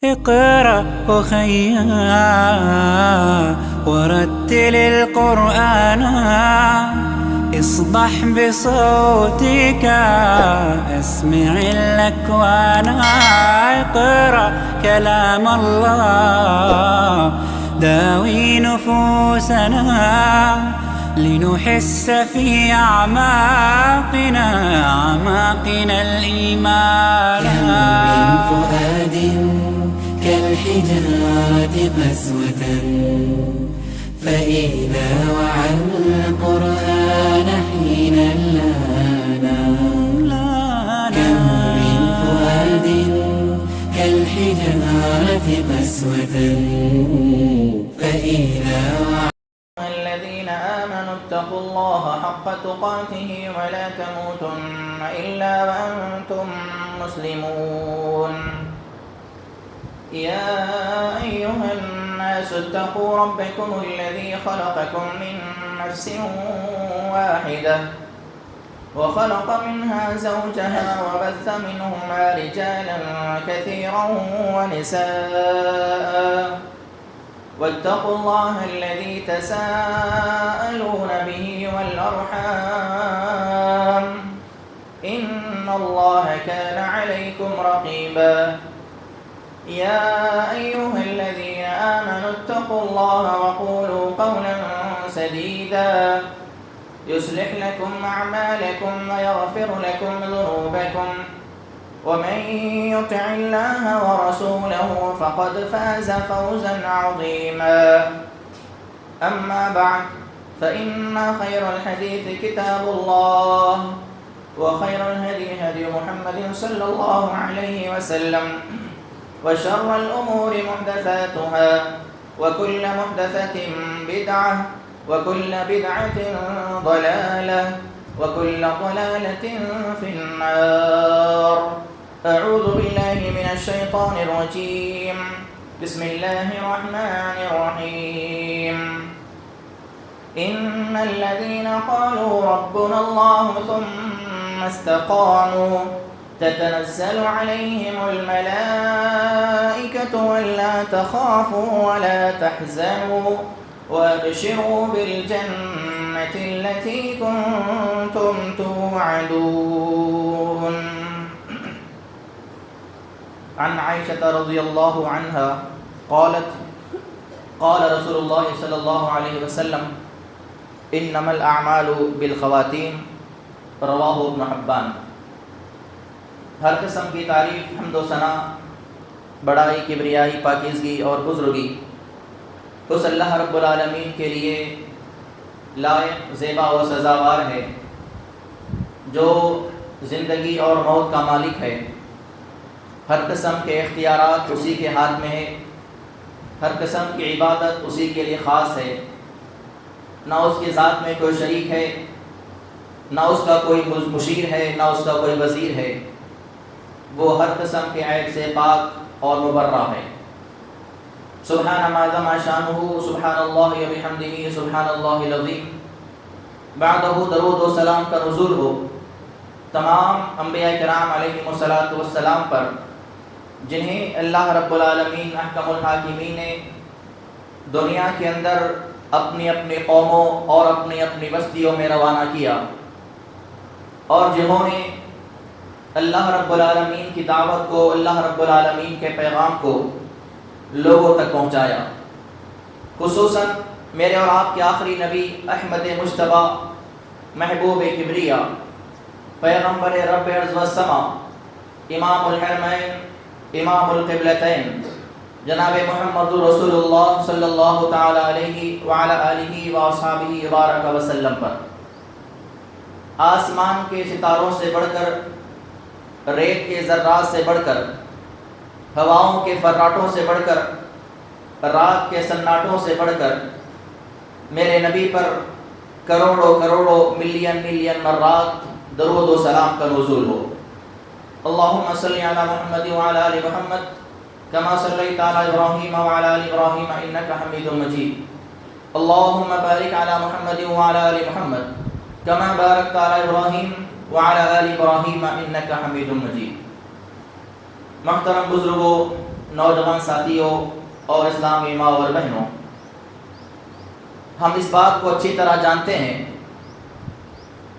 اقرأ أخيا ورتل القرآن اصبح بصوتك اسمع الأكوان. اقرأ كلام الله داوي نفوسنا لنحس في أعماقنا الإيمان. كم من فؤاد كالحجارة قسوة فإذا وعى القرآن حينا لانا. كم من فؤاد كالحجارة قسوة فإذا وعى. الذين آمنوا اتقوا الله حق تقاته ولا تموتن إلا وأنتم مسلمون. يا أيها الناس اتقوا ربكم الذي خلقكم من نفس واحدة وخلق منها زوجها وبث منهما رجالا كثيرا ونساء واتقوا الله الذي تساءلون به والأرحام إن الله كان عليكم رقيبا. يا أيها الذين آمنوا اتقوا الله وقولوا قولا سديدا يصلح لكم أعمالكم ويغفر لكم ذنوبكم ومن يطع الله ورسوله فقد فاز فوزا عظيما. أما بعد فإن خير الحديث كتاب الله وخير الهدي هدي محمد صلى الله عليه وسلم وشر الأمور محدثاتها وكل محدثة بدعة وكل بدعة ضلالة وكل ضلالة في النار. أعوذ بالله من الشيطان الرجيم. بسم الله الرحمن الرحيم. إن الذين قالوا ربنا الله ثم استقاموا تتنزل عليهم الملائكة ولا تخافوا ولا تحزنوا وابشروا بالجنة التي كنتم توعدون. عن عائشة رضي الله عنها قالت قال رسول الله صلى الله عليه وسلم إنما الأعمال بالخواتيم رواہ ابن حبان. ہر قسم کی تعریف حمد و ثنا بڑائی کبریائی پاکیزگی اور بزرگی اس اللہ رب العالمین کے لیے لائق زیبا و سزاوار ہے جو زندگی اور موت کا مالک ہے. ہر قسم کے اختیارات اسی کے ہاتھ میں ہے. ہر قسم کی عبادت اسی کے لیے خاص ہے. نہ اس کی ذات میں کوئی شریک ہے، نہ اس کا کوئی مشیر ہے، نہ اس کا کوئی وزیر ہے. وہ ہر قسم کے عیب سے پاک اور مبرہ ہے. سبحان ما عظم شانہ سبحان اللہ و بحمدہ سبحان اللہ العظیم. بعدہ درود و سلام کا نزول ہو تمام انبیاء کرام علیہم السلام پر جنہیں اللہ رب العالمین احکم الحاکمین نے دنیا کے اندر اپنی اپنی قوموں اور اپنی اپنی بستیوں میں روانہ کیا، اور جنہوں نے اللہ رب العالمین کی دعوت کو، اللہ رب العالمین کے پیغام کو لوگوں تک پہنچایا. خصوصاً میرے اور آپ کے آخری نبی احمد مجتبیٰ محبوب کبریا پیغمبر رب ارض و السما امام الحرمین امام القبلتین جناب محمد رسول اللہ صلی اللہ تعالی علیہ وعلی آلہ واصحابہ وبارک وسلم پر آسمان کے ستاروں سے بڑھ کر، ریت کے ذرات سے بڑھ کر، ہواؤں کے فراٹوں سے بڑھ کر، رات کے سناٹوں سے بڑھ کر میرے نبی پر کروڑوں کروڑوں ملین ملین مرات درود و سلام کا نزول ہو. اللہم صلی علی محمد وعلی آل محمد کما صلیت علی ابراہیم وعلی آل ابراہیم انک حمید مجید. اللہم بارک علی محمد وعلی آل محمد کما بارکت علی ابراہیم وعلى آل ابراہیم انک حمید مجید۔ محترم بزرگوں، نوجوان ساتھیوں اور اسلامی ماں اور بہنوں، ہم اس بات کو اچھی طرح جانتے ہیں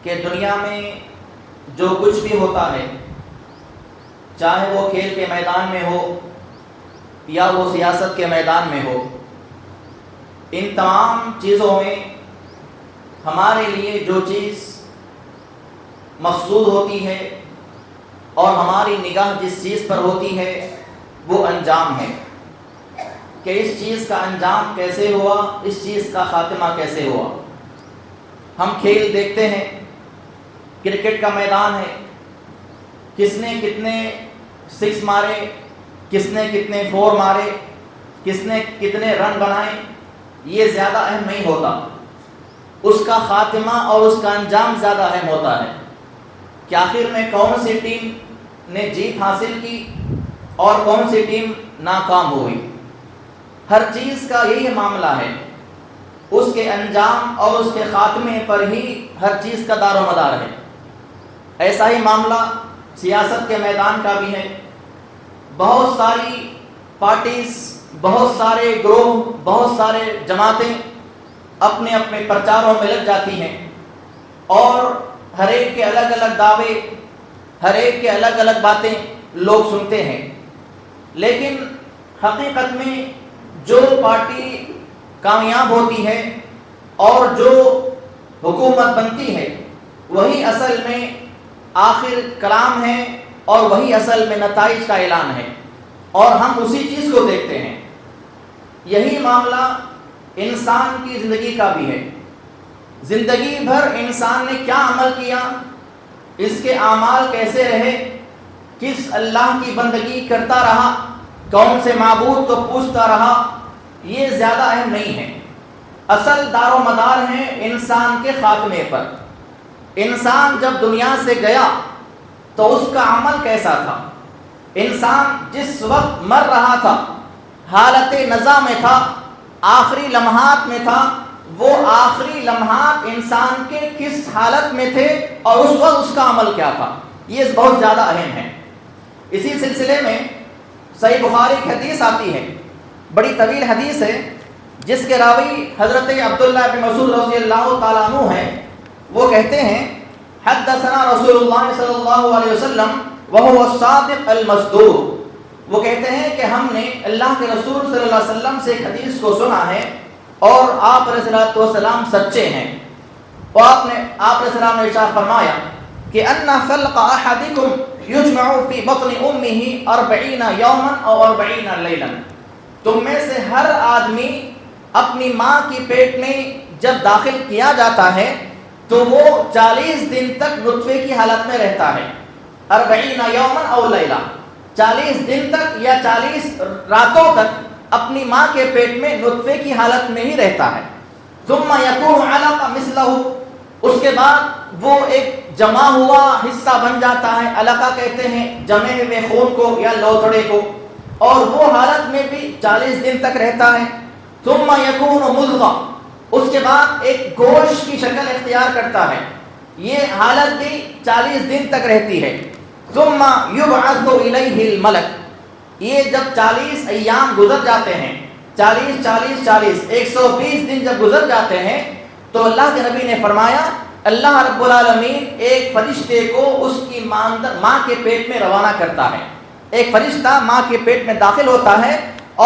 کہ دنیا میں جو کچھ بھی ہوتا ہے، چاہے وہ کھیل کے میدان میں ہو یا وہ سیاست کے میدان میں ہو، ان تمام چیزوں میں ہمارے لیے جو چیز مقصود ہوتی ہے اور ہماری نگاہ جس چیز پر ہوتی ہے وہ انجام ہے، کہ اس چیز کا انجام کیسے ہوا، اس چیز کا خاتمہ کیسے ہوا۔ ہم کھیل دیکھتے ہیں، کرکٹ کا میدان ہے، کس نے کتنے سکس مارے، کس نے کتنے فور مارے، کس نے کتنے رن بنائے، یہ زیادہ اہم نہیں ہوتا، اس کا خاتمہ اور اس کا انجام زیادہ اہم ہوتا ہے کہ آخر میں کون سی ٹیم نے جیت حاصل کی اور کون سی ٹیم ناکام ہوئی۔ ہر چیز کا یہی معاملہ ہے، اس کے انجام اور اس کے خاتمے پر ہی ہر چیز کا دار و مدار ہے۔ ایسا ہی معاملہ سیاست کے میدان کا بھی ہے۔ بہت ساری پارٹیز، بہت سارے گروہ، بہت سارے جماعتیں اپنے اپنے پرچاروں میں لگ جاتی ہیں اور ہر ایک کے الگ الگ دعوے، ہر ایک کے الگ الگ باتیں لوگ سنتے ہیں، لیکن حقیقت میں جو پارٹی کامیاب ہوتی ہے اور جو حکومت بنتی ہے وہی اصل میں آخر کلام ہے اور وہی اصل میں نتائج کا اعلان ہے، اور ہم اسی چیز کو دیکھتے ہیں۔ یہی معاملہ انسان کی زندگی کا بھی ہے۔ زندگی بھر انسان نے کیا عمل کیا، اس کے اعمال کیسے رہے، کس اللہ کی بندگی کرتا رہا، کون سے معبود کو پوجتا رہا، یہ زیادہ اہم نہیں ہے۔ اصل دار و مدار ہے انسان کے خاتمے پر۔ انسان جب دنیا سے گیا تو اس کا عمل کیسا تھا، انسان جس وقت مر رہا تھا، حالت نزا میں تھا، آخری لمحات میں تھا، وہ آخری لمحات انسان کے کس حالت میں تھے اور اس وقت اس کا عمل کیا تھا، یہ بہت زیادہ اہم ہے۔ اسی سلسلے میں صحیح بخاری کی حدیث آتی ہے، بڑی طویل حدیث ہے، جس کے راوی حضرت عبداللہ بن مسعود رضی اللہ تعالیٰ عنہ ہیں۔ وہ کہتے ہیں حدثنا رسول اللہ صلی اللہ علیہ وسلم وهو الصادق المصدوق۔ وہ کہتے ہیں کہ ہم نے اللہ کے رسول صلی اللہ علیہ وسلم سے ایک حدیث کو سنا ہے اور آپ علیہ السلام سچے ہیں۔ اور آپ علیہ السلام نے ارشاد فرمایا کہ ان خلق احدکم یجمع فی بطن امہ 40 یوما او 40 لیلا، تم میں سے ہر آدمی اپنی ماں کی پیٹ میں جب داخل کیا جاتا ہے تو وہ 40 دن تک نطفے کی حالت میں رہتا ہے۔ 40 یوما او لیلا، 40 دن تک یا 40 راتوں تک اپنی ماں کے پیٹ میں نطفے کی حالت میں ہی رہتا ہے۔ ثم یکون علقہ مثلہ، اس کے بعد وہ ایک جمع ہوا حصہ بن جاتا ہے، علقہ کہتے ہیں جمے ہوئے خون کو یا لوتھڑے کو، اور وہ حالت میں بھی 40 دن تک رہتا ہے۔ ثم یکون مضغہ، اس کے بعد ایک گوشت کی شکل اختیار کرتا ہے، یہ حالت بھی 40 دن تک رہتی ہے۔ ثم یبعث الیہ الملک، یہ جب 40 ایام گزر جاتے ہیں، 120 دن جب گزر جاتے ہیں تو اللہ کے نبی نے فرمایا اللہ رب العالمین ایک فرشتے کو اس کی ماں کے پیٹ میں روانہ کرتا ہے۔ ایک فرشتہ ماں کے پیٹ میں داخل ہوتا ہے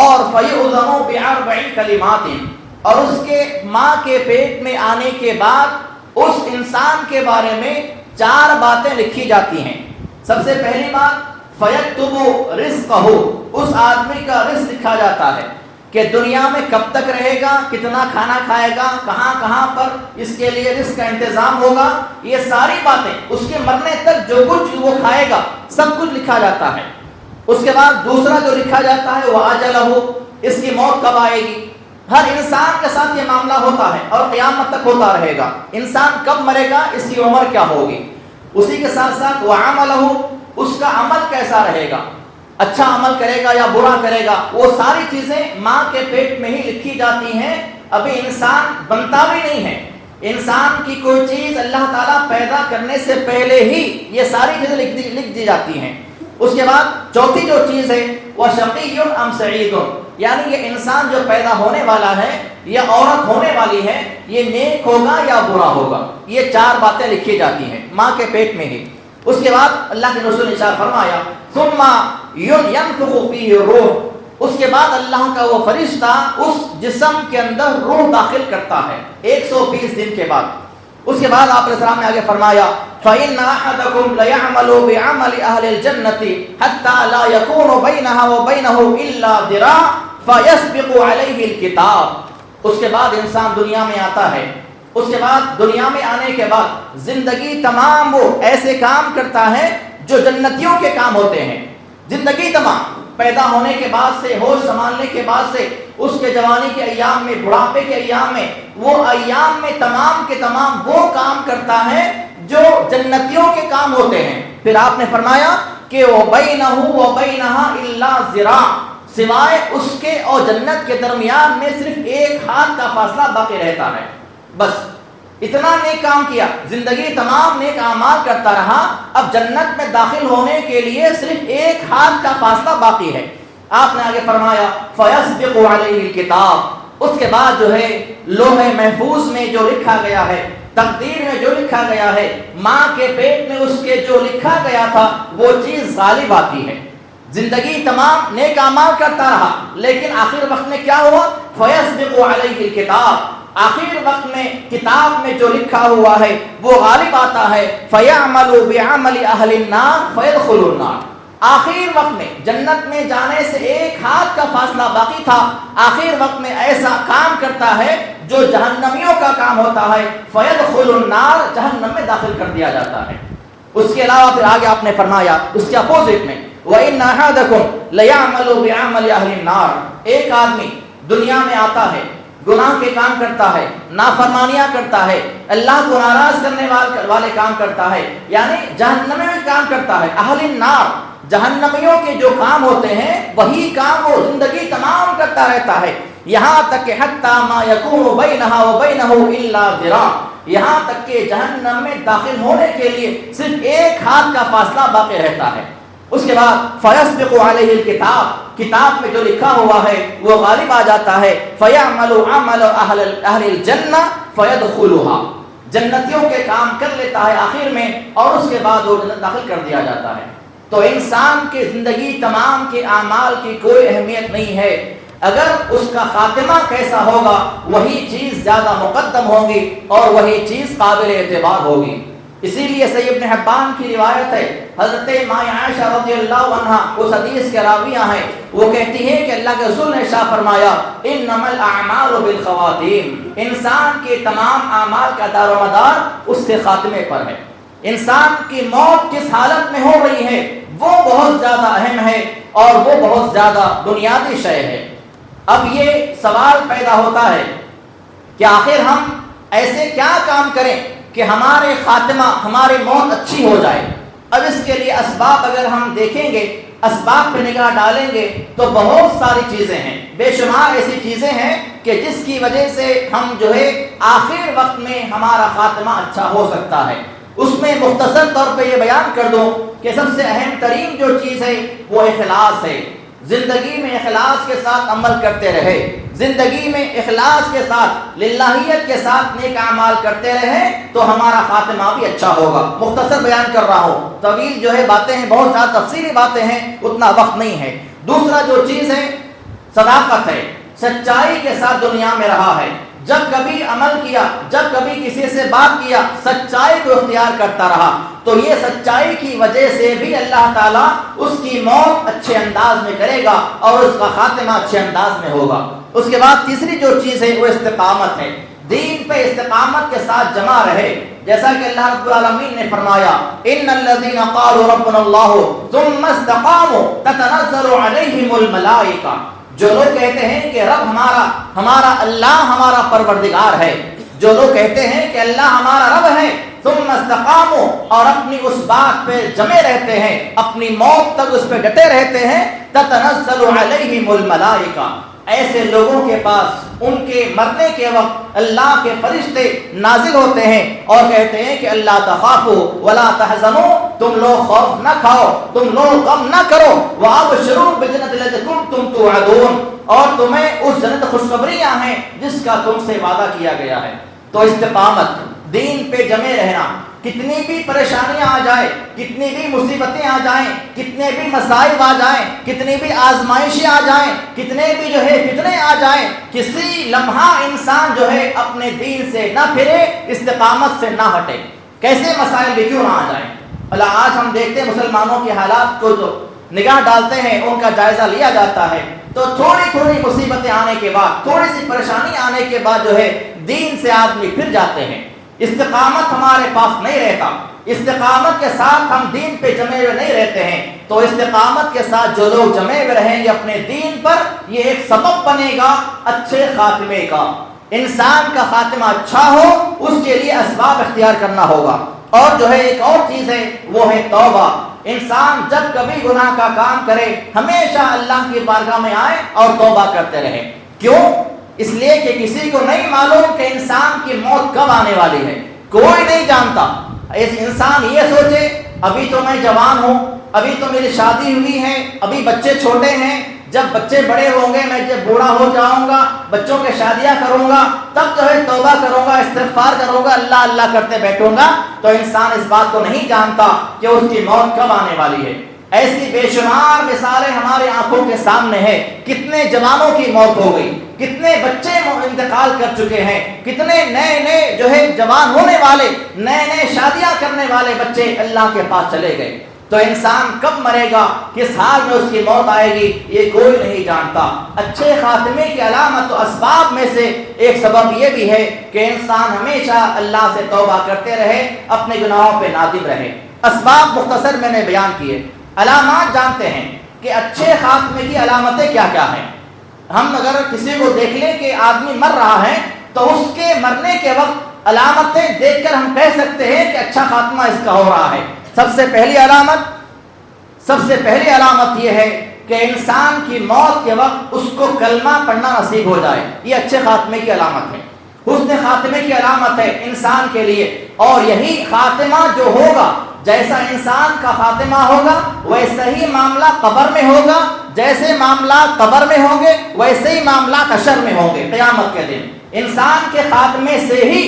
اور فَيُؤْذَنُ بِأَرْبَعِ كَلِمَاتٍ، اور اس کے ماں کے پیٹ میں آنے کے بعد اس انسان کے بارے میں 4 باتیں لکھی جاتی ہیں۔ سب سے پہلی بات فَيَكْتُبُ رِزْقَهُ، اس آدمی کا رزق لکھا جاتا ہے کہ دنیا میں کب تک رہے گا، کتنا کھانا کھائے گا، کہاں کہاں پر اس کے لیے رزق کا انتظام ہوگا، یہ ساری باتیں اس کے مرنے تک جو کچھ وہ کھائے گا سب کچھ لکھا جاتا ہے۔ اس کے بعد دوسرا جو لکھا جاتا ہے وہ وَأَجَلَهُ، اس کی موت کب آئے گی۔ ہر انسان کے ساتھ یہ معاملہ ہوتا ہے اور قیامت تک ہوتا رہے گا، انسان کب مرے گا، اس کی عمر کیا ہوگی۔ اسی کے ساتھ ساتھ وَعَمَلَهُ، اس کا عمل کیسا رہے گا، اچھا عمل کرے گا یا برا کرے گا، وہ ساری چیزیں ماں کے پیٹ میں ہی لکھی جاتی ہیں۔ ابھی انسان بنتا بھی نہیں ہے، انسان کی کوئی چیز اللہ تعالیٰ پیدا کرنے سے پہلے ہی یہ ساری چیزیں لکھ دی جاتی ہیں۔ اس کے بعد چوتھی جو چیز ہے وہ شقی ام سعید، یعنی یہ انسان جو پیدا ہونے والا ہے یا عورت ہونے والی ہے یہ نیک ہوگا یا برا ہوگا، یہ 4 باتیں لکھی جاتی ہیں ماں کے پیٹ میں ہی۔ اس کے بعد اللہ کے رسول نے ارشاد فرمایا ثم ينفخ فيه الروح، اس کے بعد اللہ کا وہ فرشتہ اس جسم کے اندر روح داخل کرتا ہے 120 دن کے بعد۔ اس کے بعد آپ علیہ السلام نے آگے فرمایا فَإِنَّ أَحَدَكُمْ لَيَعْمَلُ بِعَمَلِ أَهْلِ الْجَنَّةِ حَتَّى لَا يَكُونُ بَيْنَهَا وَبَيْنَهُ إِلَّا ذِرَاعٌ فَيَسْبِقُ عَلَيْهِ الْكِتَابُ۔ اس کے بعد انسان دنیا میں آتا ہے، اس کے بعد دنیا میں آنے کے بعد زندگی تمام وہ ایسے کام کرتا ہے جو جنتیوں کے کام ہوتے ہیں۔ زندگی تمام پیدا ہونے کے بعد سے، ہوش سنبھالنے کے بعد سے، اس کے جوانی کے ایام میں، بڑھاپے کے ایام میں، وہ ایام میں تمام کے تمام وہ کام کرتا ہے جو جنتیوں کے کام ہوتے ہیں۔ پھر آپ نے فرمایا کہ وَبَيْنَهُ وَبَيْنَهَا إِلَّا ذِرَاعٌ، سوائے اس کے اور جنت کے درمیان میں صرف 1 ہاتھ کا فاصلہ باقی رہتا ہے۔ بس اتنا نیک کام کیا، زندگی تمام نیک اعمال کرتا رہا، اب جنت میں داخل ہونے کے لیے صرف 1 ہاتھ کا فاصلہ باقی ہے۔ آپ نے آگے فرمایا فَيَسْبِقُ عَلَيْهِ الْكِتَابُ، اس کے بعد جو ہے لوح محفوظ میں جو لکھا گیا ہے، تقدیر میں جو لکھا گیا ہے، ماں کے پیٹ میں اس کے جو لکھا گیا تھا وہ چیز غالب آتی ہے۔ زندگی تمام نیک اعمال کرتا رہا، لیکن آخر وقت میں کیا ہوا؟ فَيَسْبِقُ عَلَيْهِ الْكِتَابُ، آخر وقت میں کتاب میں جو لکھا ہوا ہے وہ غالب آتا ہے۔ فَيَعْمَلُ بِعَمَلِ أَهْلِ النَّارِ فَيَدْخُلُ النَّارِ، آخر وقت میں جنت میں جانے سے 1 ہاتھ کا فاصلہ باقی تھا، آخر وقت میں ایسا کام کرتا ہے جو جہنمیوں کا کام ہوتا ہے، فَيَدْخُلُ النَّارِ، جہنم میں داخل کر دیا جاتا ہے۔ اس کے علاوہ پھر آگے آپ نے فرمایا اس کے اپوزٹ میں وَإِنَّ أَحَدَكُمْ لَيَعْمَلُ بِعَمَلِ أَهْلِ النَّارِ، ایک آدمی دنیا میں آتا ہے، گناہ کے کام کرتا ہے، نافرمانیاں کرتا ہے، اللہ کو ناراض کرنے والے کام کرتا ہے، یعنی جہنمی میں کام کرتا ہے۔ اہل النار، جہنمیوں کے جو کام ہوتے ہیں وہی کام وہ زندگی تمام کرتا رہتا ہے، یہاں تک کہ حتی ما یکون بینہا و بینہ الا ذراع، یہاں تک کہ جہنم میں داخل ہونے کے لیے صرف 1 ہاتھ کا فاصلہ باقی رہتا ہے۔ اس کے بعد فَيَسْبِقُ عَلَيْهِ الْكِتَابُ، کتاب میں جو لکھا ہوا ہے وہ غالب آ جاتا ہے۔ فَيَعْمَلُ عَمَلَ أَهْلِ الْجَنَّةِ فَيَدْخُلُهَا، جنتیوں کے کام کر لیتا ہے آخر میں، اور اس کے بعد وہ جنت داخل کر دیا جاتا ہے۔ تو انسان کی زندگی تمام کے اعمال کی کوئی اہمیت نہیں ہے، اگر اس کا خاتمہ کیسا ہوگا وہی چیز زیادہ مقدم ہوگی اور وہی چیز قابل اعتبار ہوگی۔ اسی لیے صحیح ابن حبان کی روایت ہے، حضرت ماں عائشہ رضی اللہ عنہا اس حدیث کے راویہ ہیں، وہ کہتی ہیں کہ اللہ کے رسول نے ارشاد فرمایا انما الاعمال بالخواتیم، انسان کے تمام اعمال کا دار و مدار اس کے خاتمے پر ہے۔ انسان کی موت کس حالت میں ہو رہی ہے وہ بہت زیادہ اہم ہے اور وہ بہت زیادہ بنیادی شے ہے۔ اب یہ سوال پیدا ہوتا ہے کہ آخر ہم ایسے کیا کام کریں کہ ہمارے خاتمہ، ہماری موت اچھی ہو جائے۔ اب اس کے لیے اسباب اگر ہم دیکھیں گے، اسباب پہ نگاہ ڈالیں گے تو بہت ساری چیزیں ہیں، بے شمار ایسی چیزیں ہیں کہ جس کی وجہ سے ہم جو ہے آخر وقت میں ہمارا خاتمہ اچھا ہو سکتا ہے۔ اس میں مختصر طور پہ یہ بیان کر دوں کہ سب سے اہم ترین جو چیز ہے وہ اخلاص ہے۔ زندگی میں اخلاص کے ساتھ عمل کرتے رہے، زندگی میں اخلاص کے ساتھ، للہیت کے ساتھ نیک اعمال کرتے رہے تو ہمارا خاتمہ بھی اچھا ہوگا۔ مختصر بیان کر رہا ہوں، طویل جو ہے باتیں ہیں، بہت زیادہ تفصیلی باتیں ہیں، اتنا وقت نہیں ہے۔ دوسرا جو چیز ہے صداقت ہے، سچائی کے ساتھ دنیا میں رہا ہے، جب کبھی عمل کیا، جب کبھی کسی سے بات کیا، سچائی کو اختیار کرتا رہا، تو یہ سچائی کی وجہ سے بھی اللہ تعالیٰ اس کی موت اچھے انداز میں کرے گا اور اس کا خاتمہ اچھے انداز میں ہوگا۔ اس کے بعد تیسری جو چیز ہے وہ استقامت ہے، دین پہ استقامت کے ساتھ جمع رہے، جیسا کہ اللہ رب العالمین نے فرمایا ان الذين قالوا ربنا الله ثم استقاموا تتنزل عليهم الملائکہ، جو لوگ کہتے ہیں کہ رب ہمارا اللہ ہمارا پروردگار ہے، جو لوگ کہتے ہیں کہ اللہ ہمارا رب ہے، ثم استقاموا، اور اپنی اس بات پہ جمے رہتے ہیں، اپنی موت تک اس پہ ڈٹے رہتے ہیں، تتنزل علیہم الملائکہ، ایسے لوگوں کے پاس ان کے مرنے کے وقت اللہ کے فرشتے نازل ہوتے ہیں اور کہتے ہیں کہ اللہ تخافوا ولا تحزنوا، تم لوگ خوف نہ کھاؤ، تم لوگ غم نہ کرو، وابشروا بالجنۃ التي کنتم توعدون، اور تمہیں اس جنت خوشخبریاں ہیں جس کا تم سے وعدہ کیا گیا ہے۔ تو استقامت، دین پہ جمے رہنا، کتنی بھی پریشانیاں آ جائیں، کتنی بھی مصیبتیں آ جائیں، کتنے بھی مصائب آ جائیں، کتنی بھی آزمائشیں آ جائیں، کتنے بھی فتنے آ جائیں، کسی لمحہ انسان اپنے دین سے نہ پھرے، استقامت سے نہ ہٹے، کیسے مسائل بھی کیوں نہ آ جائیں۔ اللہ آج ہم دیکھتے ہیں مسلمانوں کے حالات کو جو نگاہ ڈالتے ہیں، ان کا جائزہ لیا جاتا ہے، تو تھوڑی تھوڑی مصیبتیں آنے کے بعد، تھوڑی سی پریشانی آنے کے بعد دین سے آدمی پھر جاتے ہیں۔ استقامت ہمارے پاس نہیں رہتا، استقامت کے ساتھ ہم دین پہ جمے ہوئے نہیں رہتے ہیں۔ تو استقامت کے ساتھ جو لوگ جمے ہوئے رہیں گے اپنے دین پر، یہ ایک سبب بنے گا اچھے خاتمے کا۔ انسان کا خاتمہ اچھا ہو، اس کے لیے اسباب اختیار کرنا ہوگا۔ اور ایک اور چیز ہے، وہ ہے توبہ۔ انسان جب کبھی گناہ کا کام کرے، ہمیشہ اللہ کی بارگاہ میں آئے اور توبہ کرتے رہے۔ کیوں؟ اس لیے کہ کسی کو نہیں معلوم کہ انسان کی موت کب آنے والی ہے، کوئی نہیں جانتا۔ انسان یہ سوچے ابھی تو میں جوان ہوں، ابھی تو میری شادی ہوئی ہے، ابھی بچے چھوٹے ہیں، جب بچے بڑے ہوں گے، میں جب بوڑھا ہو جاؤں گا، بچوں کے شادیاں کروں گا، تب توبہ کروں گا، استغفار کروں گا، اللہ اللہ کرتے بیٹھوں گا۔ تو انسان اس بات کو نہیں جانتا کہ اس کی موت کب آنے والی ہے۔ ایسی بے شمار مثالیں ہمارے آنکھوں کے سامنے ہیں، کتنے جوانوں کی موت ہو گئی، کتنے بچے انتقال کر چکے ہیں، کتنے نئے جوان ہونے والے، نئے شادیاں کرنے والے بچے اللہ کے پاس چلے گئے۔ تو انسان کب مرے گا، کس حال میں اس کی موت آئے گی، یہ کوئی نہیں جانتا۔ اچھے خاتمے کی علامت و اسباب میں سے ایک سبب یہ بھی ہے کہ انسان ہمیشہ اللہ سے توبہ کرتے رہے، اپنے گناہوں پہ نادم رہے۔ اسباب مختصر میں نے بیان کیے۔ علامات جانتے ہیں کہ اچھے خاتمے کی علامتیں کیا کیا ہیں۔ ہم اگر کسی کو دیکھ لیں کہ آدمی مر رہا ہے، تو اس کے مرنے کے وقت علامتیں دیکھ کر ہم کہہ سکتے ہیں کہ اچھا خاتمہ اس کا ہو رہا ہے۔ سب سے پہلی علامت یہ ہے کہ انسان کی موت کے وقت اس کو کلمہ پڑھنا نصیب ہو جائے، یہ اچھے خاتمے کی علامت ہے، حسن خاتمے کی علامت ہے انسان کے لیے۔ اور یہی خاتمہ جو ہوگا، جیسا انسان کا خاتمہ ہوگا ویسا ہی معاملہ قبر میں ہوگا، جیسے معاملات قبر میں ہوں گے ویسے ہی معاملات حشر میں ہوں گے قیامت کے دن۔ انسان کے خاتمے سے ہی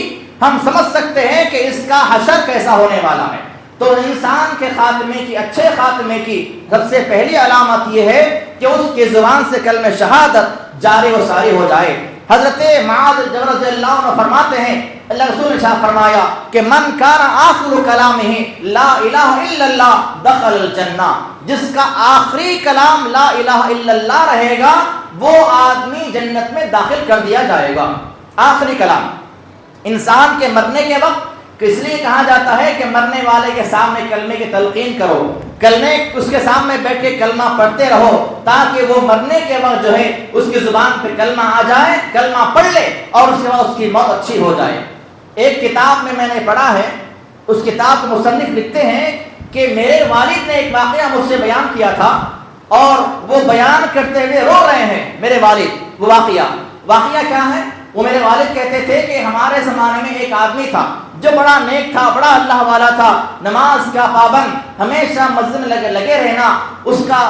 ہم سمجھ سکتے ہیں کہ اس کا حشر کیسا ہونے والا ہے۔ تو انسان کے خاتمے کی، اچھے خاتمے کی سب سے پہلی علامت یہ ہے کہ اس کی زبان سے کلمہ شہادت جاری و ساری ہو جائے۔ حضرت معاذ رضی اللہ عنہ فرماتے ہیں، اللہ رسول نے فرمایا کہ من کان آخر کلامہ لا الہ الا اللہ دخل الجنہ، جس کا آخری کلام لا الہ الا اللہ رہے گا، وہ آدمی جنت میں داخل کر دیا جائے گا۔ آخری کلام انسان کے مرنے کے وقت اس لیے کہا جاتا ہے کہ مرنے والے کے سامنے کلمے کی تلقین کرو، کلمے اس کے سامنے بیٹھ کے کلمہ پڑھتے رہو، تاکہ وہ مرنے کے وقت اس کی زبان پہ کلمہ آ جائے، کلمہ پڑھ لے اور اس کے بعد اس کی موت اچھی ہو جائے۔ ایک کتاب میں نے پڑھا ہے، اس کتاب کے مصنف لکھتے ہیں کہ میرے والد نے ایک واقعہ مجھ سے بیان کیا تھا، اور وہ بیان کرتے ہوئے رو رہے ہیں میرے والد۔ وہ واقعہ کیا ہے؟ وہ میرے والد کہتے تھے کہ ہمارے زمانے میں ایک آدمی تھا جو بڑا نیک تھا، بڑا اللہ والا تھا، نماز کا پابند، ہمیشہ مسجد میں لگے رہنا، اس کا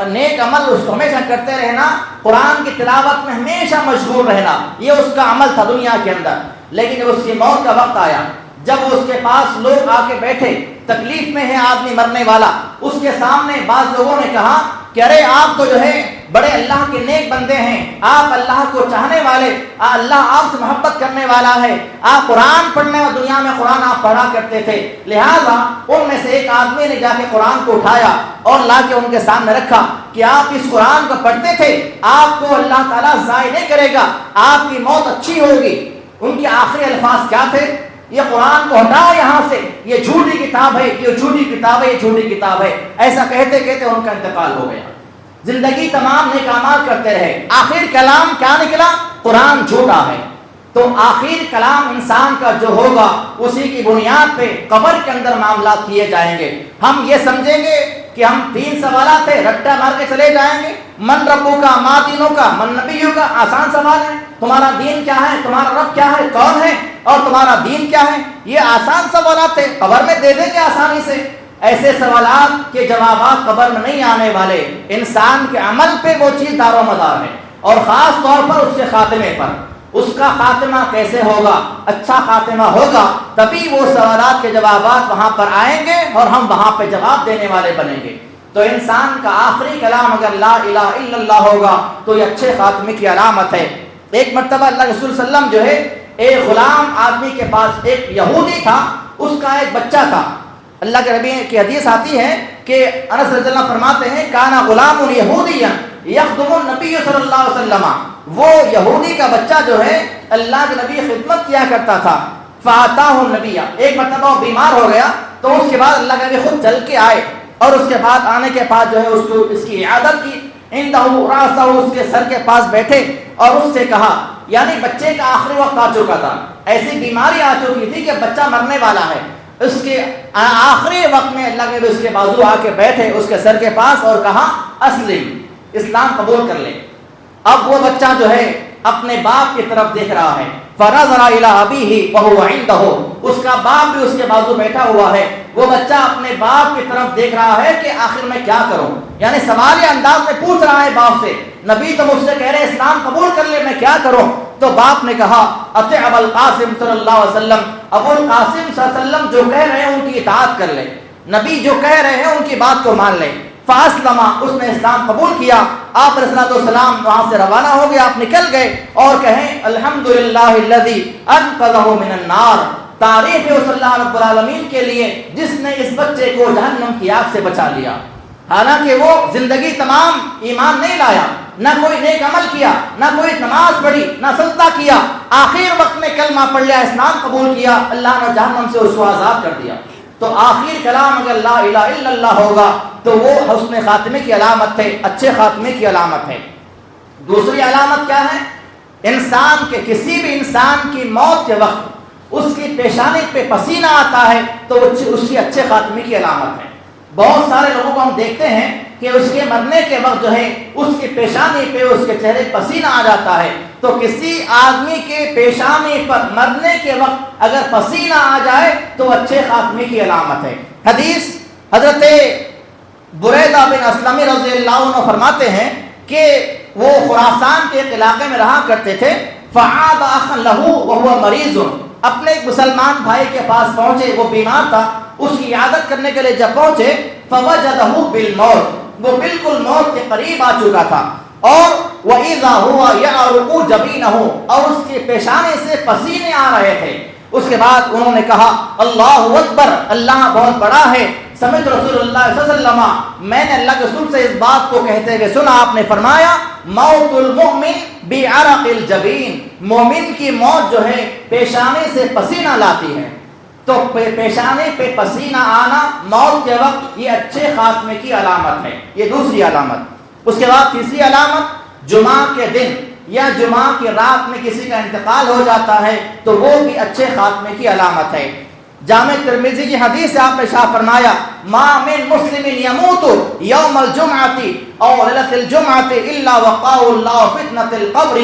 نیک عمل اس کو ہمیشہ کرتے رہنا، قرآن کی تلاوت میں ہمیشہ مشغول رہنا، یہ اس کا عمل تھا دنیا کے اندر۔ لیکن جب اس کی موت کا وقت آیا، جب اس کے پاس لوگ آ کے بیٹھے، تکلیف میں ہے آدمی مرنے والا، اس کے سامنے بعض لوگوں نے کہا کہ ارے آپ تو بڑے اللہ کے نیک بندے ہیں، آپ اللہ کو چاہنے والے، اللہ آپ سے محبت کرنے والا ہے، آپ قرآن پڑھنے اور دنیا میں قرآن آپ پڑھا کرتے تھے۔ لہٰذا ان میں سے ایک آدمی نے جا کے قرآن کو اٹھایا اور لا کے ان کے سامنے رکھا کہ آپ اس قرآن کو پڑھتے تھے، آپ کو اللہ تعالیٰ ضائع نہیں کرے گا، آپ کی موت اچھی ہوگی۔ ان کے آخری الفاظ کیا تھے؟ یہ قرآن کو ہٹاؤ یہاں سے، یہ جھوٹی کتاب ہے، یہ جھوٹی کتاب ہے، یہ جھوٹی کتاب ہے۔ ایسا کہتے کہتے ان کا انتقال ہو گیا۔ زندگی تمام نیک اعمال کرتے رہے، آخر کلام کیا نکلا؟ قرآن جھوٹا ہے۔ تو آخر کلام انسان کا جو ہوگا اسی کی بنیاد پہ قبر کے اندر معاملات کیے جائیں گے. ہم یہ سمجھیں گے کہ ہم 3 سوالات ہیں رٹا مار کے چلے جائیں گے. من ربو کا، ما دینوں کا، من نبیوں کا. آسان سوال ہے. تمہارا دین کیا ہے، تمہارا رب کیا ہے، کون ہے، اور تمہارا دین کیا ہے. یہ آسان سوالات ہیں، قبر میں دے دیں گے آسانی سے. ایسے سوالات کے جوابات قبر میں نہیں آنے والے. انسان کے عمل پہ وہ چیز دار و مدار ہے، اور خاص طور پر اس کے خاتمے پر. اس کا خاتمہ کیسے ہوگا؟ اچھا خاتمہ ہوگا تبھی وہ سوالات کے جوابات وہاں پر آئیں گے اور ہم وہاں پہ جواب دینے والے بنیں گے. تو انسان کا آخری کلام اگر لا الہ الا اللہ ہوگا تو یہ اچھے خاتمے کی علامت ہے. ایک مرتبہ اللہ رسول صلی اللہ علیہ وسلم جو ہے ایک غلام آدمی کے پاس، ایک یہودی تھا، اس کا ایک بچہ تھا. اللہ کے نبی کی حدیث آتی ہے کہ انس رضی اللہ عنہ فرماتے ہیں کانا غلام یہودیا یخدم النبی صلی اللہ علیہ وسلم. وہ یہودی کا بچہ جو ہے اللہ کے نبی خدمت کیا کرتا تھا. فاتاہ النبی، ایک مرتبہ وہ بیمار ہو گیا تو اس کے بعد اللہ کے نبی خود چل کے آئے، اور اس کے بعد آنے کے بعد جو ہے اس کو اس کی عیادت کی. عندہ راسہ، اس کے سر کے پاس بیٹھے اور اس سے کہا، یعنی بچے کا آخری وقت آ چکا تھا، ایسی بیماری آ چکی تھی کہ بچہ مرنے والا ہے. اس کے آخری وقت میں اللہ کے نبی اس کے بازو آ کے بیٹھے اس کے سر کے پاس اور کہا اسلم، اسلام قبول کر لے. اب وہ بچہ جو ہے اپنے باپ کی طرف دیکھ رہا ہے. فنظر الی ابیہ وهو عنده، اس کا باپ بھی اس کے بازو بیٹھا ہوا ہے. وہ بچہ اپنے باپ کی طرف دیکھ رہا ہے کہ آخر میں کیا کروں، یعنی سوالی انداز میں پوچھ رہا ہے باپ سے، نبی تو مجھ سے کہہ رہے ہیں اسلام قبول کر لے، میں کیا کروں؟ تو باپ نے کہا اطع ابا القاسم صلی اللہ علیہ وسلم، ابو القاسم صلی اللہ علیہ وسلم جو کہہ رہے ہیں ان کی اطاعت کر لے، نبی جو کہہ رہے ہیں ان کی بات کو مان لے. فاسلم، اس نے اسلام قبول کیا. آپ علیہ الصلوۃ والسلام وہاں سے روانہ ہو گئے، آپ نکل گئے اور کہیں الحمدللہ الذی انقذہ من النار، تعریف ہے اس اللہ رب العالمین کے لیے جس نے اس بچے کو جہنم کی آگ سے بچا لیا. حالانکہ وہ زندگی تمام ایمان نہیں لایا، نہ کوئی نیک عمل کیا، نہ کوئی نماز پڑھی، نہ سجدہ کیا، آخر وقت میں کلمہ پڑھ لیا، اسلام قبول کیا، اللہ نے جہنم سے اس کو آزاد کر دیا. تو آخر کلام اگر لا الہ الا اللہ ہوگا تو وہ حسن خاتمے کی علامت ہے، اچھے خاتمے کی علامت ہے. دوسری علامت کیا ہے؟ انسان کے، کسی بھی انسان کی موت کے وقت اس کی پیشانی پہ پسینہ آتا ہے تو اس کی اچھے خاتمے کی علامت ہے. بہت سارے لوگوں کو ہم دیکھتے ہیں کہ اس کے مرنے کے وقت جو ہے اس کی پیشانی پہ، اس کے چہرے پسینہ آ جاتا ہے. تو کسی آدمی کے پیشانی پر مرنے کے وقت اگر پسینہ آ جائے تو اچھے خاتمے کی علامت ہے. حدیث حضرت بریدہ بن اسلم رضی اللہ عنہ فرماتے ہیں کہ وہ خراسان کے ایک علاقے میں رہا کرتے تھے. فعاد اخ لہ وهو مریض، اپنے ایک مسلمان بھائی کے پاس پہنچے، وہ بیمار تھا، اس کی عیادت کرنے کے لیے جب پہنچے فوجدہ بالموت، وہ بالکل موت کے قریب آ چکا تھا. اور وَإِذَا هُوَ يَعْرُقُ جَبِينَهُ، اور اس کے پیشانے سے پسینے آ رہے تھے. اس کے بعد انہوں نے کہا اللہ اکبر، اللہ بہت بڑا ہے. سمعت رسول اللہ صلی اللہ علیہ وسلم، میں نے اللہ کے رسول سے اس بات کو کہتے ہوئے سنا، آپ نے فرمایا موت المؤمن بعرق الجبین، مومن کی موت جو ہے پیشانے سے پسینہ لاتی ہے. تو پیشانے پہ پسینہ آنا موت کے وقت یہ اچھے خاتمے کی علامت ہے. یہ دوسری علامت. اس کے بعد تیسری علامت، جمعہ کے دن یا جمعہ کی رات میں کسی کا انتقال ہو جاتا ہے تو وہ بھی اچھے خاتمے کی علامت ہے. جامع ترمذی کی حدیث سے آپ نے شاہ فرمایا ما من مسلم یموت یوم الجمعۃ او لیلۃ الجمعۃ الا وقاه اللہ فتنۃ القبر،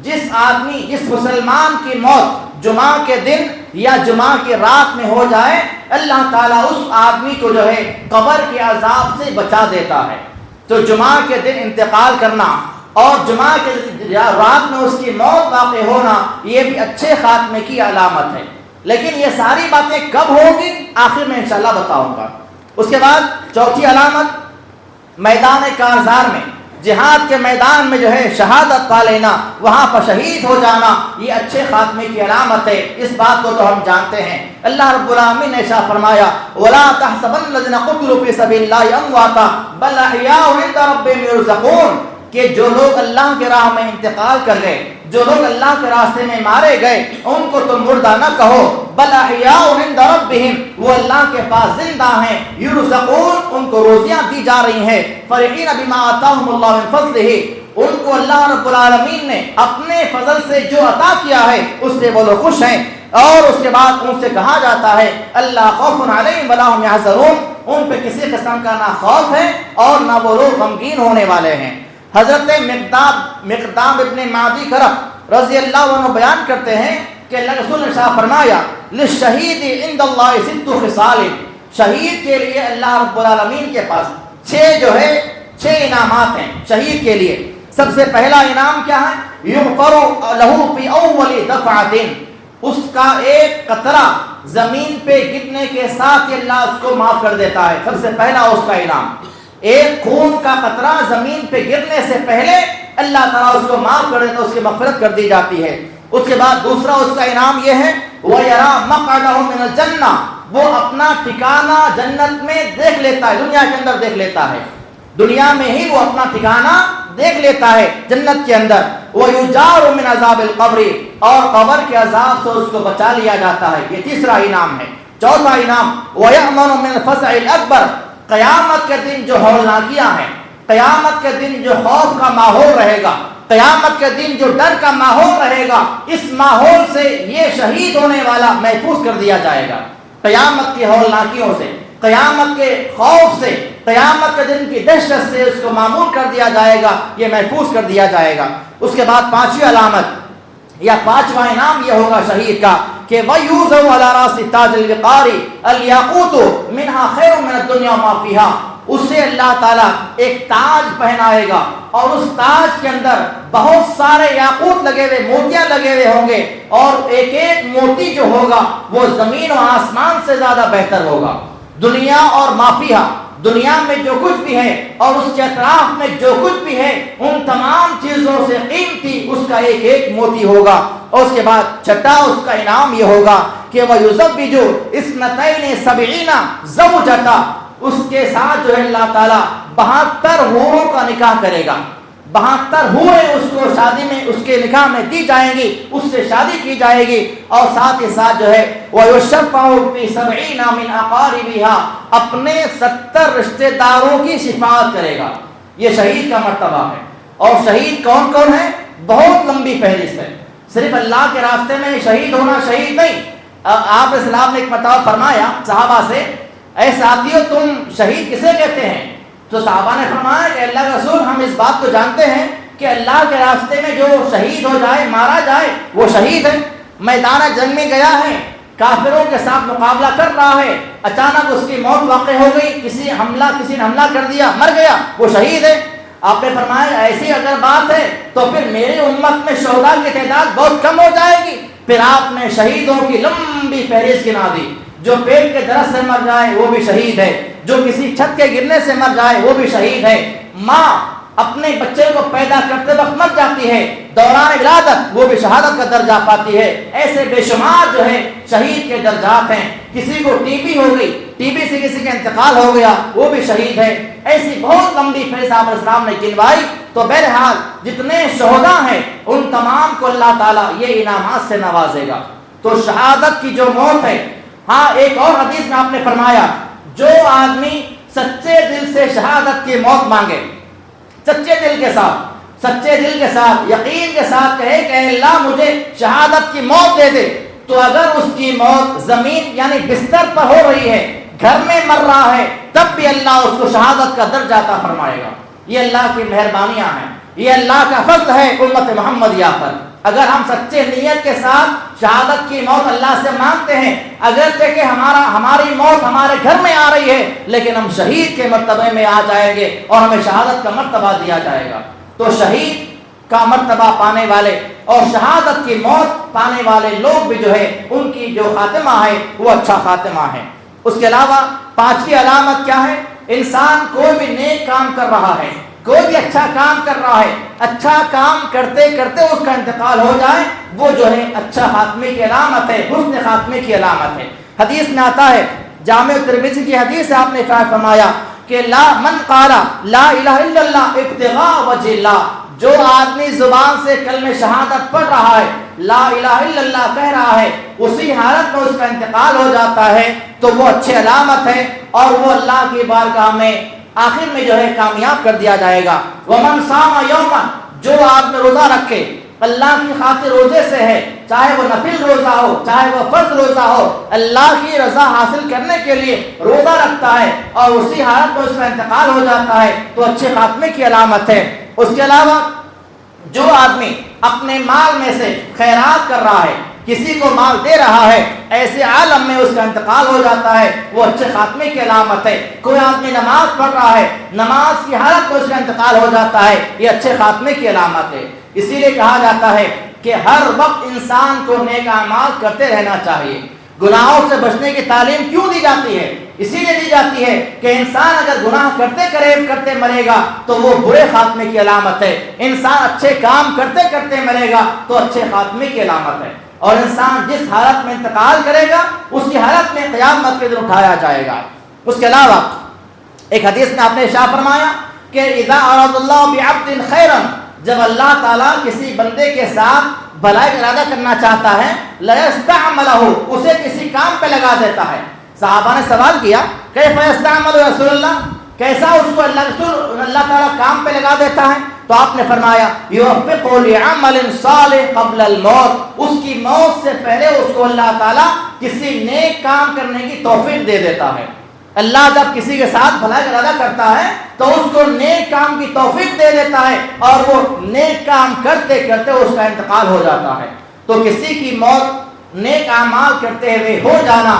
جس آدمی، جس مسلمان کی موت جمعہ کے دن یا جمعہ کی رات میں ہو جائے، اللہ تعالیٰ اس آدمی کو جو ہے قبر کے عذاب سے بچا دیتا ہے. تو جمعہ کے دن انتقال کرنا اور جمعہ کے رات میں اس کی موت واقع ہونا یہ بھی اچھے خاتمے کی علامت ہے. لیکن یہ ساری باتیں کب ہوں گی آخر میں انشاءاللہ بتاؤں گا. اس کے بعد چوتھی علامت، میدان کارزار میں، جہاد کے میدان میں جو ہے شہادت پا لینا، وہاں پر شہید ہو جانا، یہ اچھے خاتمے کی علامت ہے. اس بات کو تو ہم جانتے ہیں. اللہ رب العالمین نے شاہ فرمایا وَلَا تَحْسَبَنَّ الَّذِينَ قُتِلُوا فِي سَبِيلِ اللَّهِ أَمْوَاتًا بَلْ أَحْيَاءٌ عِندَ رَبِّهِمْ يُرْزَقُونَ، کہ جو لوگ اللہ کے راہ میں انتقال کر گئے، جو لوگ اللہ کے راستے میں مارے گئے، ان کو تم مردہ نہ کہو، بل احیاء عند ربہم، وہ اللہ کے پاس زندہ ہیں، یرزقون، ان کو روزیاں دی جا رہی ہیں، فرحین بما آتاہم اللہ من فضلہ، ان کو اللہ رب العالمین نے اپنے فضل سے جو عطا کیا ہے اس سے وہ لوگ خوش ہیں، اور اس کے بعد ان سے کہا جاتا ہے اللہ خوف علیہم ولا هم يحزنون، ان پہ کسی قسم کا نہ خوف ہے اور نہ وہ لوگ غمگین ہونے والے ہیں۔ حضرت مقدام ابن معدی کرب رضی اللہ عنہ بیان کرتے ہیں کہ اللہ رسول نے شاہ فرمایا للشہید عند اللہ ست خصال، شہید کے لیے اللہ رب العالمین کے پاس چھ انعامات ہیں شہید کے لیے۔ سب سے پہلا انعام کیا ہے؟ یغفر لہ فی اول دفعۃ، اس کا ایک قطرہ زمین پہ گرنے کے ساتھ اللہ اس کو معاف کر دیتا ہے۔ سب سے پہلا اس کا انعام، ایک خون کا قطرہ زمین پہ گرنے سے پہلے اللہ تعالیٰ اس کو معاف کر دیتا ہے، اس کی مغفرت کر دی جاتی ہے۔ اس کے بعد دوسرا اس کا انعام یہ ہے وَيَرَى مَقْعَدَهُ مِنَ الْجَنَّةِ، وہ اپنا ٹھکانہ جنت میں دیکھ لیتا ہے، دنیا کے اندر دیکھ لیتا ہے، دنیا میں ہی وہ اپنا ٹھکانہ دیکھ لیتا ہے جنت کے اندر۔ وَيُجَارُ مِنْ عَذَابِ الْقَبْرِ، اور قبر کے عذاب سے اس کو بچا لیا جاتا ہے، یہ تیسرا انعام ہے۔ چوتھا انعام وَيَأْمَنُ مِنْ الْفَزْعِ الْأَكْبَرِ، قیامت کے دن جو ہولناکیاں ہیں، قیامت کے دن جو خوف کا ماحول رہے گا، قیامت کے دن جو ڈر کا ماحول رہے گا، اس ماحول سے یہ شہید ہونے والا محفوظ کر دیا جائے گا۔ قیامت کی ہولناکیوں سے، قیامت کے خوف سے، قیامت کے دن کی دہشت سے اس کو معمول کر دیا جائے گا، یہ محفوظ کر دیا جائے گا۔ اس کے بعد پانچویں علامت یا پانچواں انعام یہ ہوگا شہید کا کہ وَيُوزَوْ عَلَى رَاسِ تَاجِ الْوِقَارِ الْيَاقُوتُ مِنْهَا خَيْرٌ مِنَ الدُّنْيَا وَمَا فِيهَا، اسے اللہ تعالیٰ ایک تاج پہنائے گا اور اس تاج کے اندر بہت سارے یاقوت لگے ہوئے، موتیاں لگے ہوئے ہوں گے، اور ایک ایک موتی جو ہوگا وہ زمین و آسمان سے زیادہ بہتر ہوگا۔ دنیا اور مافیہ، دنیا میں جو کچھ بھی ہے اور اس کے اطراف میں جو کچھ بھی ہے، ان تمام چیزوں سے قیمتی اس کا ایک ایک موتی ہوگا۔ اور اس کے بعد چھٹا اس کا انعام یہ ہوگا کہ وَيُزَوِّجُ اثْنَتَيْنِ سَبْعِينَ زَوْجَةً، اس کے ساتھ جو ہے اللہ تعالیٰ 72 حوروں کا نکاح کرے گا، 72 حوریں اس کو شادی میں، اس کے نکاح میں دی جائیں گی، اس سے شادی کی جائے گی، اور ساتھ ہی ساتھ جو ہے وَيُشَفَّعُ فِي 70 مِنْ أَقَارِبِهَا، اپنے 70 رشتہ داروں کی شفاعت کرے گا۔ یہ شہید کا مرتبہ ہے۔ اور شہید کون کون ہے؟ بہت لمبی فہرست ہے۔ صرف اللہ کے راستے میں شہید ہونا شہید نہیں۔ آپ اسلام نے ایک مرتبہ فرمایا صحابہ سے، اے ساتھیو تم شہید کسے کہتے ہیں؟ تو صحابہ نے فرمایا کہ اللہ کے رسول ہم اس بات کو جانتے ہیں کہ اللہ کے راستے میں جو شہید ہو جائے، مارا جائے، وہ شہید ہے۔ میدان جنگ میں گیا ہے، کافروں کے ساتھ مقابلہ کر رہا ہے، اچانک اس کی موت واقع ہو گئی، کسی نے حملہ کر دیا، مر گیا، وہ شہید ہے۔ آپ نے فرمایا ایسی اگر بات ہے تو پھر میری امت میں شہداء کی تعداد بہت کم ہو جائے گی۔ پھر آپ نے شہیدوں کی لمبی فہرست گنا دی، جو پیٹ کے درد سے مر جائے وہ بھی شہید ہے، جو کسی چھت کے گرنے سے مر جائے وہ بھی شہید ہے، ماں اپنے بچے کو پیدا کرتے وقت مر جاتی ہے، دوران ولادت وہ بھی شہادت کا درجہ پاتی ہے۔ ایسے بے شمار جو ہے شہید کے درجات ہیں۔ کسی کو ٹی بی ہو گئی، ٹی بی سے کسی کا انتقال ہو گیا، وہ بھی شہید ہے۔ ایسی بہت لمبی فہرست آپ اسلام نے گنوائی۔ تو بہرحال جتنے شہداء ہیں ان تمام کو اللہ تعالیٰ یہ انعامات سے نوازے گا۔ تو شہادت کی جو موت ہے، ہاں ایک اور حدیث میں آپ نے فرمایا جو آدمی سچے دل سے شہادت کی موت مانگے، سچے دل کے ساتھ یقین کے ساتھ کہے کہ اے اللہ مجھے شہادت کی موت دے دے، تو اگر اس کی موت زمین یعنی بستر پر ہو رہی ہے، گھر میں مر رہا ہے، تب بھی اللہ اس کو شہادت کا درجہ عطا فرمائے گا۔ یہ اللہ کی مہربانیاں ہیں، یہ اللہ کا فضل ہے امت محمدیہ پر۔ اگر ہم سچے نیت کے ساتھ شہادت کی موت اللہ سے مانگتے ہیں، اگرچہ کہ ہماری موت ہمارے گھر میں آ رہی ہے، لیکن ہم شہید کے مرتبے میں آ جائیں گے اور ہمیں شہادت کا مرتبہ دیا جائے گا۔ تو شہید کا مرتبہ پانے والے اور شہادت کی موت پانے والے لوگ بھی جو ہے ان کی جو خاتمہ ہے وہ اچھا خاتمہ ہے۔ اس کے علاوہ پانچویں علامت کیا ہے؟ انسان کوئی بھی نیک کام کر رہا ہے، کوئی بھی اچھا کام کر رہا ہے، اچھا کام کرتے کرتے اس کا انتقال ہو جائے، وہ جو ہے اچھا خاتمے کی علامت ہے، حسن خاتمے کی علامت ہے۔ حدیث میں آتا ہے، جامع ترمذی کی حدیث سے آپ نے فرمایا کہ من قال لا الہ الا اللہ ابتغاء وجہ اللہ، جو آدمی زبان سے کلمہ شہادت پڑھ رہا ہے، لا الہ الا اللہ کہہ رہا ہے، اسی حالت میں اس کا انتقال ہو جاتا ہے، تو وہ اچھی علامت ہے اور وہ اللہ کی بارگاہ میں آخر میں جو ہے کامیاب کر دیا جائے گا۔ ومن صام یوما، جو آدمی روزہ رکھے اللہ کی خاطر روزے سے ہے، چاہے وہ نفل روزہ ہو چاہے وہ فرض روزہ ہو، اللہ کی رضا حاصل کرنے کے لیے روزہ رکھتا ہے اور اسی حالت میں اس کا انتقال ہو جاتا ہے تو اچھے خاتمے کی علامت ہے۔ اس کے علاوہ جو آدمی اپنے مال میں سے خیرات کر رہا ہے، کسی کو مال دے رہا ہے، ایسے عالم میں اس کا انتقال ہو جاتا ہے، وہ اچھے خاتمے کی علامت ہے۔ کوئی آدمی نماز پڑھ رہا ہے، نماز کی حالت میں اس کا انتقال ہو جاتا ہے، یہ اچھے خاتمے کی علامت ہے۔ اسی لیے کہا جاتا ہے کہ ہر وقت انسان کو نیک اعمال کرتے رہنا چاہیے۔ گناہوں سے بچنے کی تعلیم کیوں دی جاتی ہے؟ اسی لیے دی جاتی ہے کہ انسان اگر گناہ کرتے مرے گا تو وہ برے خاتمے کی علامت ہے، انسان اچھے کام کرتے کرتے مرے گا تو اچھے خاتمے کی علامت ہے، اور انسان جس حالت میں انتقال کرے گا اسی حالت میں قیامت کے دن اٹھایا جائے گا۔ اس کے علاوہ ایک حدیث میں آپ نے ارشاد فرمایا کہ اذا اراد اللہ بعبد خیرا، جب اللہ تعالیٰ کسی بندے کے ساتھ بھلائی کا ارادہ کرنا چاہتا ہے، لَيَسْتَعْمَلَهُ، اسے کسی کام پہ لگا دیتا ہے۔ صحابہ نے سوال کیا کیف یستعمل رسول اللہ، کیسا اس کو اللہ تعالیٰ کام پہ لگا دیتا ہے؟ تو آپ نے فرمایا یوفقہ لعمل صالح قبل الموت، اس کی موت سے پہلے اس کو اللہ تعالیٰ کسی نیک کام کرنے کی توفیق دے دیتا ہے۔ اللہ جب کسی کے ساتھ بھلائی کا ارادہ کرتا ہے تو اس کو نیک کام کی توفیق دے دیتا ہے اور وہ نیک کام کرتے کرتے اس کا انتقال ہو جاتا ہے۔ تو کسی کی موت نیک اعمال کرتے ہوئے ہو جانا،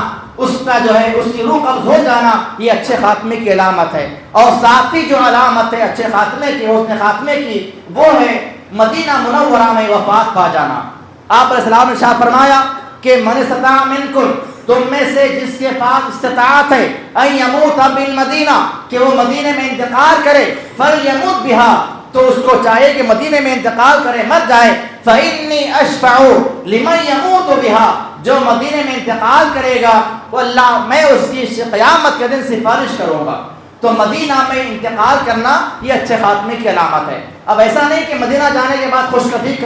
اس کا جو ہے اس کی روح قبض ہو جانا، یہ اچھے خاتمے کی علامت ہے۔ اور ساتھ ہی جو علامت ہے اچھے خاتمے کی، حسن خاتمے کی، وہ ہے مدینہ منورہ میں وفات پا جانا۔ آپ علیہ السلام نے ارشاد فرمایا کہ من استطاع منکم، تم میں سے جس کے پاس استطاعت ہے ان یموت بالمدینہ، کہ وہ مدینے میں انتقال کرے، فلیمت بہا، تو اس کو چاہیے کہ مدینے میں انتقال کرے، مت جائے۔ فإنی اشفع لمن یموت بہا، جو مدینے میں انتقال کرے گا وہ اللہ، میں اس کی قیامت کے دن سفارش کروں گا۔ تو مدینہ میں انتقال کرنا یہ اچھے خاتمے کی علامت ہے۔ اب ایسا نہیں کہ مدینہ جانے کے بعد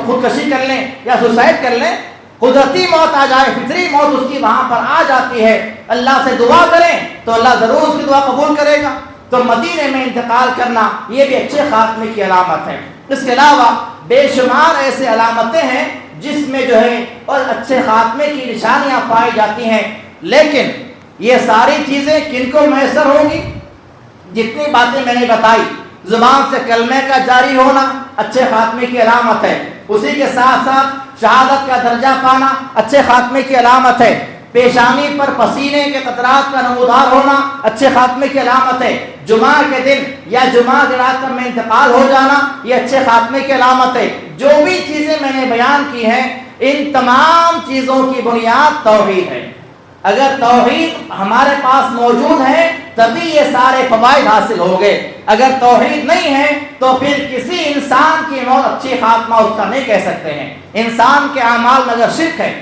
خودکشی کر لیں یا سوسائڈ کر لیں، قدرتی موت آ جائے، فطری موت اس کی وہاں پر آ جاتی ہے، اللہ سے دعا کریں تو اللہ ضرور اس کی دعا قبول کرے گا۔ تو مدینے میں انتقال کرنا یہ بھی اچھے خاتمے کی علامت ہے۔ اس کے علاوہ بے شمار ایسے علامتیں ہیں جس میں جو ہے اور اچھے خاتمے کی نشانیاں پائی جاتی ہیں، لیکن یہ ساری چیزیں کن کو میسر ہوں گی؟ جتنی باتیں میں نے بتائی، زبان سے کلمے کا جاری ہونا اچھے خاتمے کی علامت ہے، اسی کے ساتھ ساتھ شہادت کا درجہ پانا اچھے خاتمے کی علامت ہے، پیشانی پر پسینے کے قطرات کا نمودار ہونا اچھے خاتمے کی علامت ہے، جمعہ کے دن یا جمعہ کی رات میں انتقال ہو جانا یہ اچھے خاتمے کی علامت ہے۔ جو بھی چیزیں میں نے بیان کی ہیں ان تمام چیزوں کی بنیاد توحید ہے۔ اگر توحید ہمارے پاس موجود ہے تبھی یہ سارے فوائد حاصل ہو گئے، اگر توحید نہیں ہے تو پھر کسی انسان کی موت اچھی خاتمہ اس کا نہیں کہہ سکتے ہیں۔ انسان کے اعمال میں اگر شرک ہے،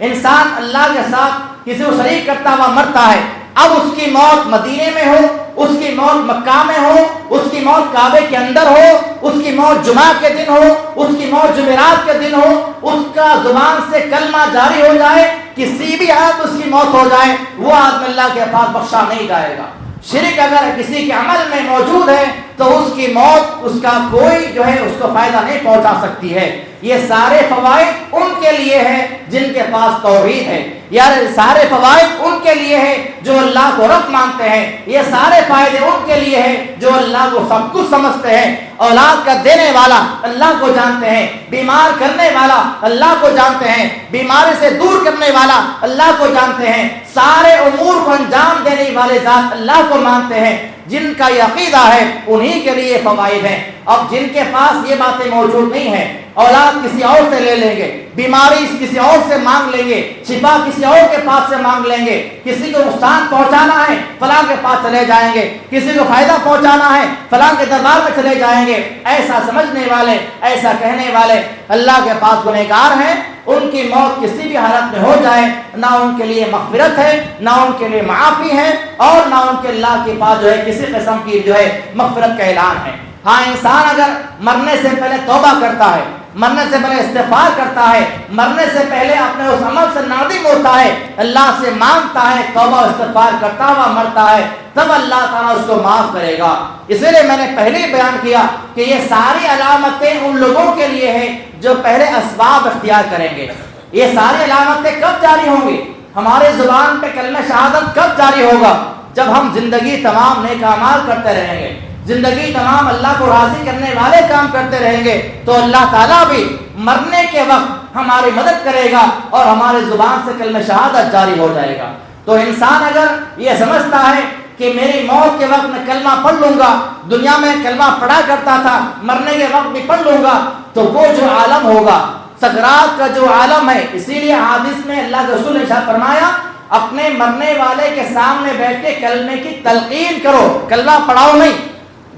انسان اللہ کے ساتھ کسی کو شریک کرتا ہوا مرتا ہے، اب اس کی موت مدینے میں ہو، اس کی موت مکہ میں ہو، اس کی موت کعبے کے اندر ہو، اس کی موت جمعہ کے دن ہو، اس کی موت جمعرات کے دن ہو، اس کا زبان سے کلمہ جاری ہو جائے، کسی بھی حالت اس کی موت ہو جائے، وہ آدمی اللہ کے پاس بخشا نہیں جائے گا۔ شرک اگر کسی کے عمل میں موجود ہے تو اس کی موت اس کا کوئی جو ہے اس کو فائدہ نہیں پہنچا سکتی ہے۔ یہ سارے فوائد ان کے لیے ہیں جن کے پاس توحید ہے، یار سارے فوائد ان کے لیے ہیں جو اللہ کو رب مانتے ہیں، یہ سارے فائدے ان کے لیے ہیں جو اللہ کو سب کچھ سمجھتے ہیں، اولاد کا دینے والا اللہ کو جانتے ہیں، بیمار کرنے والا اللہ کو جانتے ہیں، بیماری سے دور کرنے والا اللہ کو جانتے ہیں، سارے امور کو انجام دینے والے ذات اللہ کو مانتے ہیں۔ جن کا یہ عقیدہ ہے انہی کے لیے فوائد ہیں۔ اب جن کے پاس یہ باتیں موجود نہیں ہیں، اولاد کسی اور سے لے لیں گے، بیماری کسی اور سے مانگ لیں گے، شفا کسی اور کے پاس سے مانگ لیں گے، کسی کو نقصان پہنچانا ہے فلاں کے پاس چلے جائیں گے، کسی کو فائدہ پہنچانا ہے فلاں کے دربار میں چلے جائیں گے۔ ایسا سمجھنے والے، ایسا کہنے والے اللہ کے پاس گنہگار ہیں، ان کی موت کسی بھی حالت میں ہو جائے نہ ان کے لیے مغفرت ہے، نہ ان کے لیے معافی ہے، اور نہ ان کے اللہ کے پاس جو ہے کسی قسم کی جو ہے مغفرت کا اعلان ہے۔ ہاں انسان اگر مرنے سے پہلے توبہ کرتا ہے، مرنے سے پہلے استغفار کرتا ہے، مرنے سے پہلے اپنے اس عمل سے نادم ہوتا ہے، اللہ سے مانگتا ہے، توبہ استغفار کرتا ہوا مرتا ہے، تب اللہ تعالیٰ اس کو معاف کرے گا۔ اس لیے میں نے پہلے ہی بیان کیا کہ یہ ساری علامتیں ان لوگوں کے لیے ہیں جو پہلے اسباب اختیار کریں گے۔ یہ ساری علامتیں کب جاری ہوں گی؟ ہمارے زبان پہ کلمہ شہادت کب جاری ہوگا؟ جب ہم زندگی تمام نیک اعمال کرتے رہیں گے، زندگی تمام اللہ کو راضی کرنے والے کام کرتے رہیں گے، تو اللہ تعالیٰ بھی مرنے کے وقت ہماری مدد کرے گا اور ہمارے زبان سے کلمہ شہادت جاری ہو جائے گا۔ تو انسان اگر یہ سمجھتا ہے کہ میری موت کے وقت میں کلمہ پڑھ لوں گا، دنیا میں کلمہ پڑھا کرتا تھا، مرنے کے وقت بھی پڑھ لوں گا، تو وہ جو عالم ہوگا، سکرات کا جو عالم ہے، اسی لیے حدیث میں اللہ کے رسول نے ارشاد فرمایا اپنے مرنے والے کے سامنے بیٹھ کے کلمے کی تلقین کرو، کلمہ پڑھاؤ نہیں۔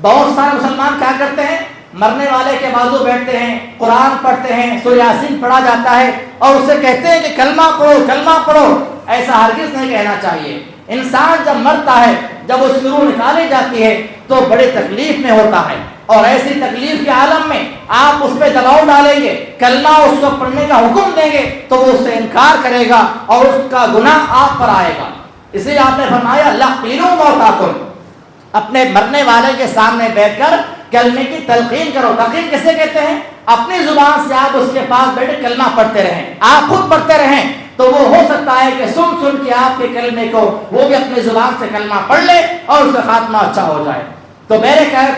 بہت سارے مسلمان کیا کرتے ہیں، مرنے والے کے بازو بیٹھتے ہیں، قرآن پڑھتے ہیں، سورہ یاسین پڑھا جاتا ہے اور اس سے کہتے ہیں کہ کلمہ پڑھو کلمہ پڑھو۔ ایسا ہرگز نہیں کہنا چاہیے۔ انسان جب مرتا ہے، جب اس کی روح نکالی جاتی ہے تو بڑے تکلیف میں ہوتا ہے، اور ایسی تکلیف کے عالم میں آپ اس پہ دباؤ ڈالیں گے، کلمہ اس کو پڑھنے کا حکم دیں گے تو وہ اس سے انکار کرے گا اور اس کا گناہ آپ پر آئے گا۔ اس لیے آپ نے فرمایا لَقِنُوا مَوْتَاكُمْ، اپنے مرنے والے کے سامنے بیٹھ کر کلمے کی تلقین کرو۔ تلقین کسے کہتے ہیں؟ اپنی زبان سے آپ اس کے پاس بیٹھ کلمہ پڑھتے رہیں، آپ خود پڑھتے رہیں، تو وہ ہو سکتا ہے کہ سن کے آپ کے کلمے کو وہ بھی اپنی زبان سے کلمہ پڑھ لے اور اس کا خاتمہ اچھا ہو جائے۔ تو میرے خیر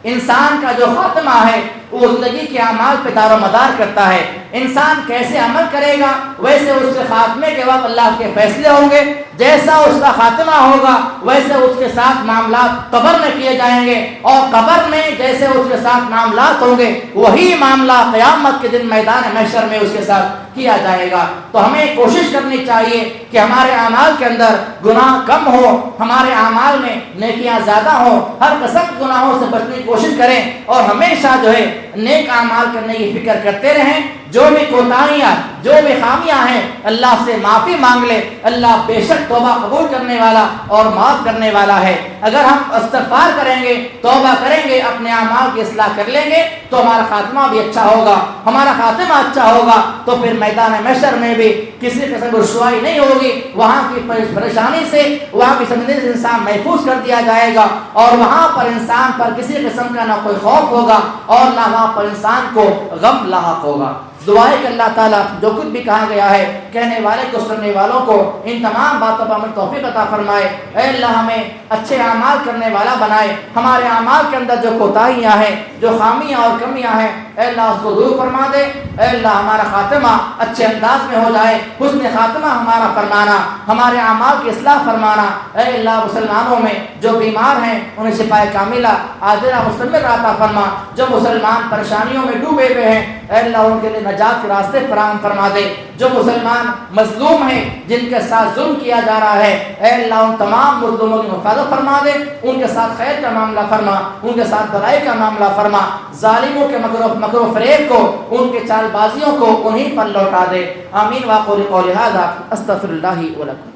انسان کا جو خاتمہ ہے وہ زندگی کے اعمال پہ دار و مدار کرتا ہے۔ انسان کیسے عمل کرے گا ویسے اس کے خاتمے کے وقت اللہ کے فیصلے ہوں گے، جیسا اس کا خاتمہ ہوگا ویسے اس کے ساتھ معاملات قبر میں کیے جائیں گے، اور قبر میں جیسے اس کے ساتھ معاملات ہوں گے وہی معاملہ قیامت کے دن میدان محشر میں اس کے ساتھ کیا جائے گا۔ تو ہمیں کوشش کرنی چاہیے کہ ہمارے اعمال کے اندر گناہ کم ہو، ہمارے اعمال میں نیکیاں زیادہ ہوں، ہر قسم کے گناہوں سے بچنے کی کوشش کریں اور ہمیشہ جو ہے نیک اعمال کرنے کی فکر کرتے رہیں۔ جو بھی کوتاہیاں، جو بھی خامیاں ہیں اللہ سے معافی مانگ لے، اللہ بے شک توبہ قبول کرنے والا اور معاف کرنے والا ہے۔ اگر ہم استغفار کریں گے، توبہ کریں گے، اپنے اعمال کی اصلاح کر لیں گے تو ہمارا خاتمہ بھی اچھا ہوگا۔ ہمارا خاتمہ اچھا ہوگا تو پھر میدان محشر میں بھی کسی قسم کی رسوائی نہیں ہوگی، وہاں کی پریشانی سے، وہاں کی سمجھنے سے انسان محفوظ کر دیا جائے گا، اور وہاں پر انسان پر کسی قسم کا نہ کوئی خوف ہوگا اور نہ وہاں پر انسان کو غم لاحق ہوگا۔ دعائے کہ اللہ تعالیٰ جو کچھ بھی کہا گیا ہے کہنے والے کو سننے والوں کو ان تمام باتوں پر عمل توفیق عطا فرمائے۔ اے اللہ ہمیں اچھے اعمال کرنے والا بنائے، ہمارے اعمال کے اندر جو کوتاہیاں ہیں، جو خامیاں اور کمیاں ہیں، اے اللہ اس کو دور فرما دے۔ اے اللہ ہمارا خاتمہ اچھے انداز میں ہو جائے، حسن خاتمہ ہمارا فرمانا، ہمارے اعمال کی اصلاح فرمانا۔ اے اللہ مسلمانوں میں جو بیمار ہیں انہیں شفا کاملہ عاجلہ مستمر عطا فرما، جو مسلمان پریشانیوں میں ڈوبے ہوئے ہیں اے اللہ ان کے لیے نجات کے راستے فراہم فرما دے۔ جو مسلمان مظلوم ہیں، جن کے ساتھ ظلم کیا جا رہا ہے، اے اللہ ان تمام مظلوموں کی حفاظت فرما دے، ان کے ساتھ خیر کا معاملہ فرما، ان کے ساتھ بھلائی کا معاملہ فرما، ظالموں کے مکر و فریب کو، ان کے چال بازیوں کو انہیں پر لوٹا دے۔ آمین۔ واقول قولی ھذا استغفر اللہ ولکم۔